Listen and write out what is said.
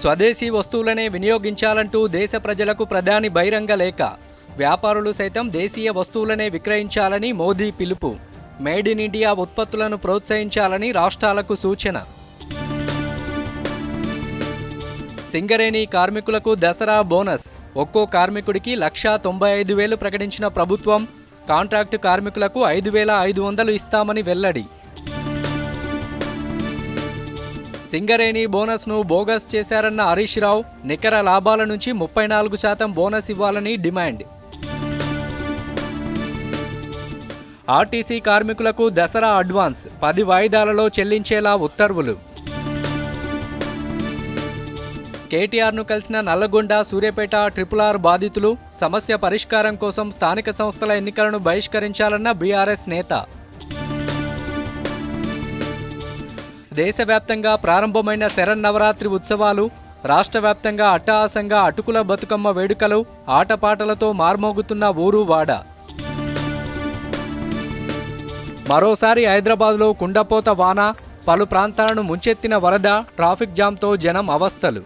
స్వదేశీ వస్తువులనే వినియోగించాలంటూ దేశ ప్రజలకు ప్రధాని బహిరంగ లేఖ. వ్యాపారులు సైతం దేశీయ వస్తువులనే విక్రయించాలని మోదీ పిలుపు. మేడ్ ఇన్ ఇండియా ఉత్పత్తులను ప్రోత్సహించాలని రాష్ట్రాలకు సూచన. సింగరేణి కార్మికులకు దసరా బోనస్. ఒక్కో కార్మికుడికి 1,95,000 ప్రకటించిన ప్రభుత్వం. కాంట్రాక్టు కార్మికులకు 5,500 ఇస్తామని వెల్లడి. సింగరేణి బోనస్ను బోగస్ చేశారన్న హరీష్ రావు. నికర లాభాల నుంచి 34% బోనస్ ఇవ్వాలని డిమాండ్. ఆర్టీసీ కార్మికులకు దసరా అడ్వాన్స్ 10 వాయిదాలలో చెల్లించేలా ఉత్తర్వులు. కేటీఆర్ను కలిసిన నల్లగొండ, సూర్యాపేట RRR బాధితులు. సమస్య పరిష్కారం కోసం స్థానిక సంస్థల ఎన్నికలను బహిష్కరించాలన్న బీఆర్ఎస్ నేత. దేశవ్యాప్తంగా ప్రారంభమైన శరన్నవరాత్రి ఉత్సవాలు. రాష్ట్ర వ్యాప్తంగా అట్టహాసంగా అటుకుల బతుకమ్మ వేడుకలు. ఆటపాటలతో మార్మోగుతున్న ఊరు వాడ. మరోసారి హైదరాబాద్లో కుండపోత వాన. పలు ప్రాంతాలను ముంచెత్తిన వరద. ట్రాఫిక్ జామ్తో జనం అవస్థలు.